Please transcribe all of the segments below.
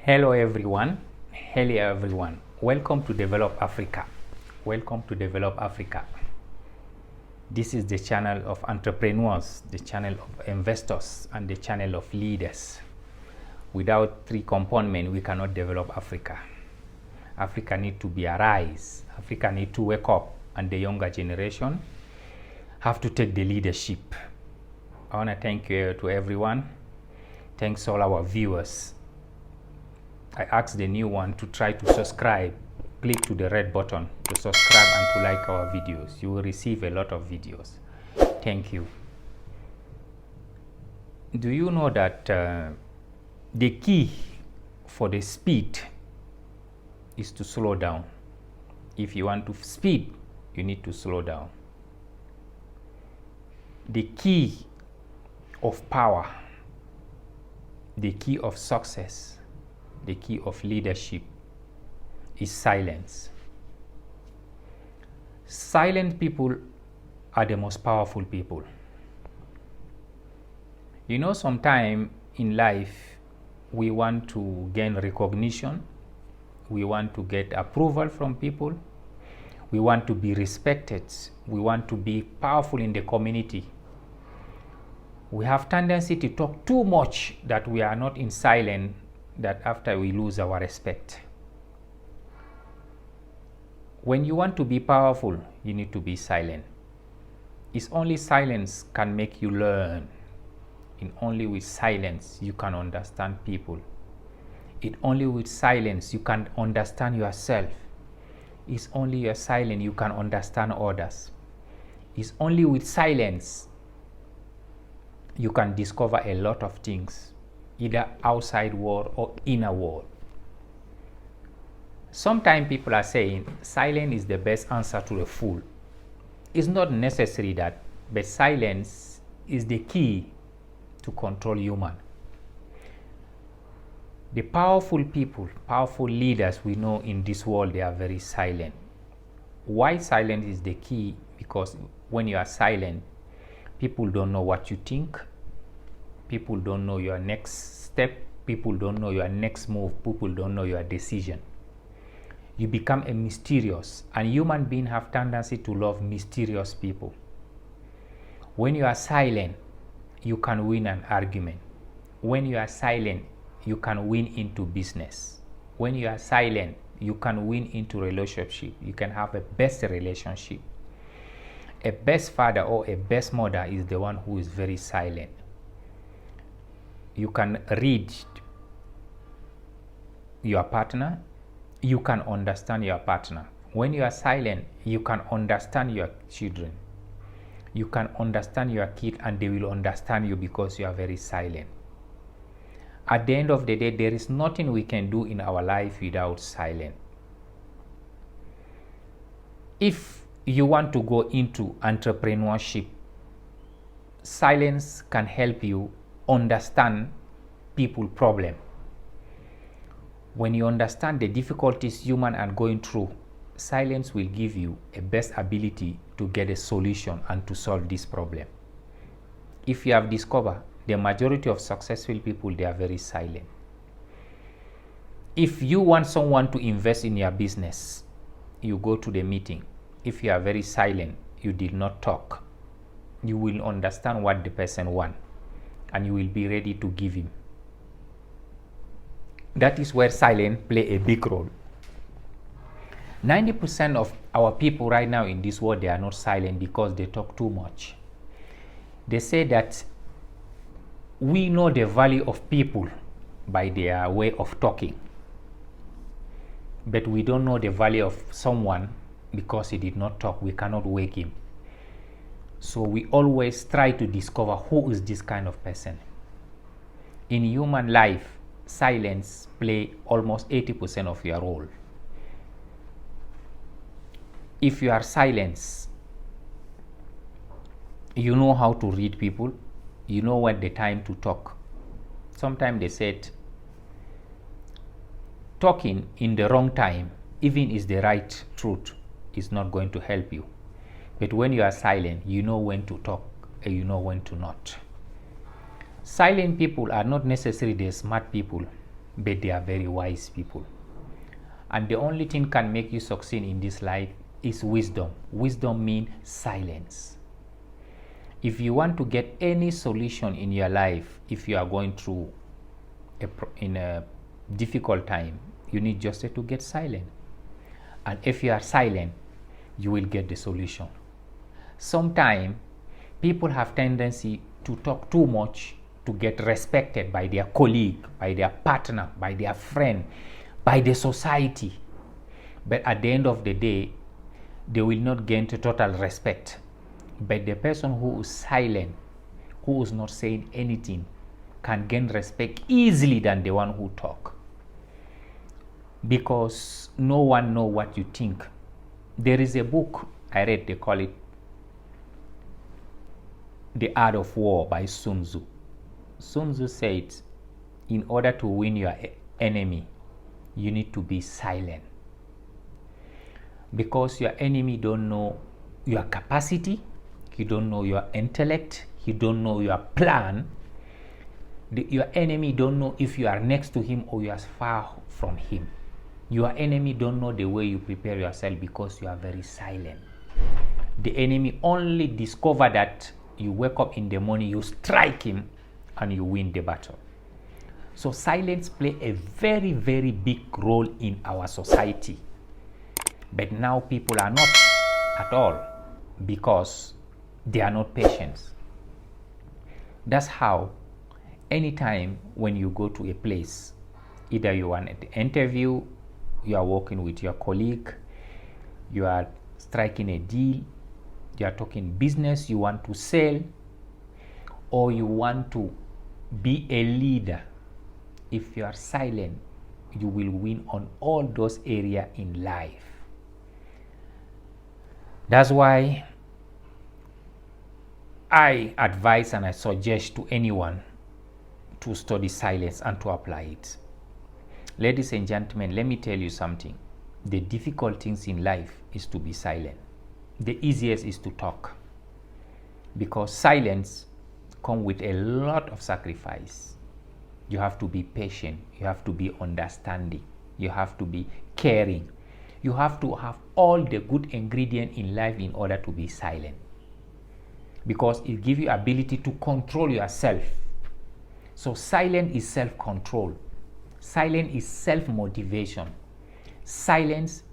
Hello everyone. Hello everyone. Welcome to Develop Africa. Welcome to Develop Africa. This is the channel of entrepreneurs, the channel of investors, and the channel of leaders. Without three components, we cannot develop Africa. Africa needs to be arise. Africa needs to wake up, and the younger generation have to take the leadership. I want to thank you to everyone. Thanks all our viewers. I ask the new one to try to subscribe. Click to the red button to subscribe and to like our videos. You will receive a lot of videos. Thank you. Do you know that the key for the speed is to slow down? If you want to speed, you need to slow down. The key of power, the key of success, the key of leadership is silence. Silent people are the most powerful people. You know, sometimes in life, we want to gain recognition. We want to get approval from people. We want to be respected. We want to be powerful in the community. We have tendency to talk too much that we are not in silence, that after we lose our respect. When you want to be powerful, you need to be silent. It's only silence can make you learn. And only with silence you can understand people. It only with silence you can understand yourself. It's only your silence you can understand others. It's only with silence you can discover a lot of things, either outside world or inner world. Sometimes people are saying silence is the best answer to a fool. It's not necessary that, but silence is the key to control human. The powerful people, powerful leaders we know in this world, they are very silent. Why silence is the key? Because when you are silent, people don't know what you think. People don't know your next step. People don't know your next move. People don't know your decision. You become a mysterious, and human beings have tendency to love mysterious people. When you are silent, you can win an argument. When you are silent, you can win into business. When you are silent, you can win into relationship. You can have a best relationship. A best father or a best mother is the one who is very silent. You can read your partner. You can understand your partner. When you are silent, you can understand your children. You can understand your kid, and they will understand you because you are very silent. At the end of the day, there is nothing we can do in our life without silence. If you want to go into entrepreneurship, silence can help you understand people's problem. When you understand the difficulties humans are going through, silence will give you a best ability to get a solution and to solve this problem. If you have discovered the majority of successful people, they are very silent. If you want someone to invest in your business, you go to the meeting. If you are very silent, you did not talk, you will understand what the person wants, and you will be ready to give him. That is where silence play a big role. 90% of our people right now in this world, they are not silent because they talk too much. They say that we know the value of people by their way of talking, but we don't know the value of someone because he did not talk. We cannot wake him. So we always try to discover who is this kind of person. In human life, silence play almost 80% of your role. If you are silent, you know how to read people. You know when the time to talk. Sometimes they said talking in the wrong time, even is the right truth, is not going to help you. But when you are silent, you know when to talk and you know when to not. Silent people are not necessarily the smart people, but they are very wise people. And the only thing can make you succeed in this life is wisdom. Wisdom means silence. If you want to get any solution in your life, if you are going through in a difficult time, you need just to get silent. And if you are silent, you will get the solution. Sometimes people have tendency to talk too much to get respected by their colleague, by their partner, by their friend, by the society. But at the end of the day, they will not gain total respect. But the person who is silent, who is not saying anything, can gain respect easily than the one who talk. Because no one knows what you think. There is a book I read, they call it The Art of War by Sun Tzu. Sun Tzu said, in order to win your enemy, you need to be silent. Because your enemy don't know your capacity, he don't know your intellect, he don't know your plan. Your enemy don't know if you are next to him or you are far from him. Your enemy don't know the way you prepare yourself because you are very silent. The enemy only discover that you wake up in the morning, you strike him, and you win the battle. So silence play a very, very big role in our society. But now people are not at all because they are not patient. That's how anytime when you go to a place, either you want an interview, you are working with your colleague, you are striking a deal, you are talking business, you want to sell, or you want to be a leader, if you are silent, you will win on all those areas in life. That's why I advise and I suggest to anyone to study silence and to apply it. Ladies and gentlemen, let me tell you something. The difficult things in life is to be silent. The easiest is to talk. Because silence comes with a lot of sacrifice. You have to be patient. You have to be understanding. You have to be caring. You have to have all the good ingredients in life in order to be silent. Because it gives you ability to control yourself. So silence is self-control. Silence is self-motivation. Silence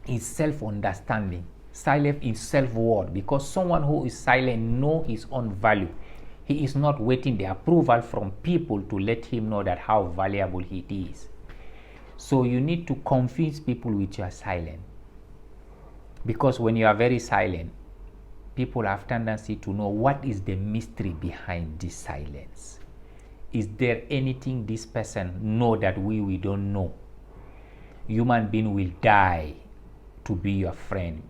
is self-understanding. Silence is self-worth. Because someone who is silent knows his own value. He is not waiting the approval from people to let him know that how valuable he is. So you need to convince people with your silence. Because when you are very silent, people have tendency to know what is the mystery behind this silence. Is there anything this person know that we don't know? Human being will die to be your friend.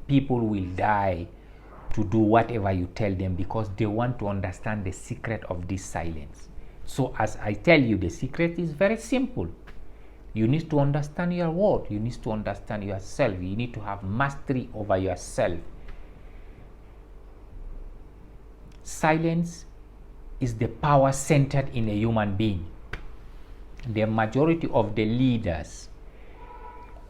People will die to do whatever you tell them because they want to understand the secret of this silence. So as I tell you, the secret is very simple. You need to understand your word. You need to understand yourself. You need to have mastery over yourself. Silence is the power centered in a human being. The majority of the leaders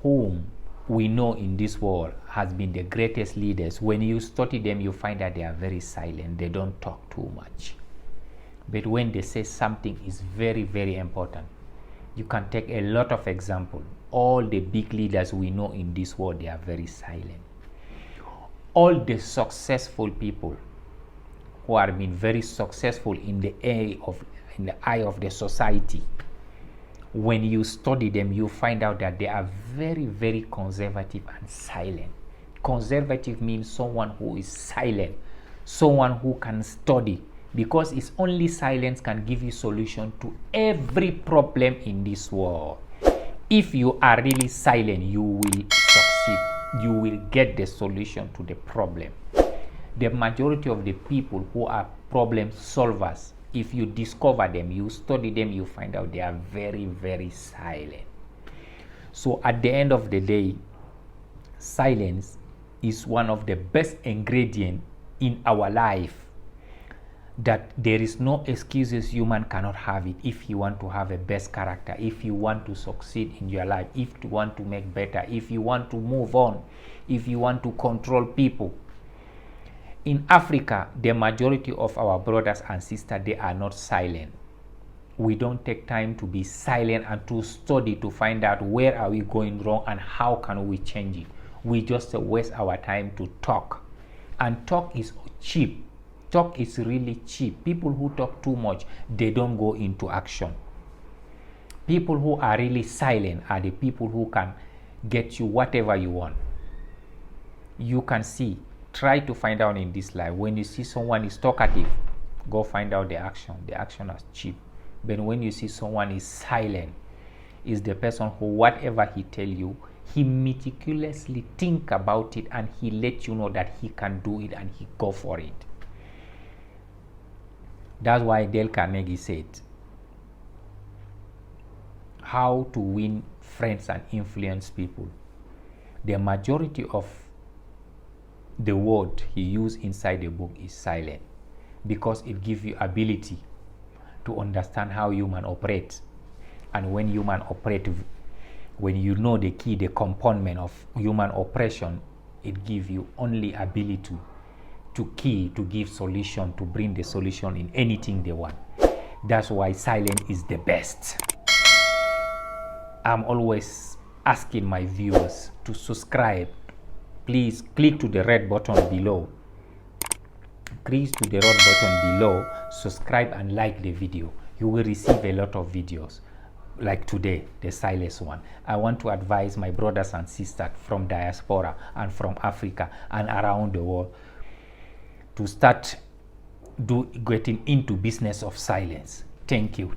whom we know in this world has been the greatest leaders. When you study them, you find that they are very silent. They don't talk too much. But when they say something is very, very important, you can take a lot of examples. All the big leaders we know in this world, they are very silent. All the successful people who have been very successful in the eye of the society, when you study them, you find out that they are very, very conservative and silent. Conservative means someone who is silent, someone who can study, because it's only silence can give you solution to every problem in this world. If you are really silent, you will succeed. You will get the solution to the problem. The majority of the people who are problem solvers, if you discover them, you study them, you find out they are very, very silent. So at the end of the day, silence is one of the best ingredients in our life. that there is no excuses. Human cannot have it. If you want to have a best character, if you want to succeed in your life, if you want to make better, if you want to move on, if you want to control people. In Africa, the majority of our brothers and sisters, they are not silent. We don't take time to be silent and to study to find out where are we going wrong and how can we change it. We just waste our time to talk, and talk is cheap. Talk is really cheap. People who talk too much, they don't go into action. People who are really silent are the people who can get you whatever you want. You can see, try to find out in this life, when you see someone is talkative, go find out the action. The action is cheap. But when you see someone is silent, is the person who whatever he tell you, he meticulously think about it and he let you know that he can do it and he go for it. That's why Dale Carnegie said, how to win friends and influence people. The majority of the word he used inside the book is silent, because it gives you ability to understand how human operates. And when human operate, when you know the key, the component of human operation, it gives you only ability to give solution, to bring the solution in anything they want. That's why silence is the best. I'm always asking my viewers to subscribe. Please click to the red button below. Click to the red button below, subscribe and like the video. You will receive a lot of videos like today, the silence one. I want to advise my brothers and sisters from diaspora and from Africa and around the world to start getting into business of silence. Thank you.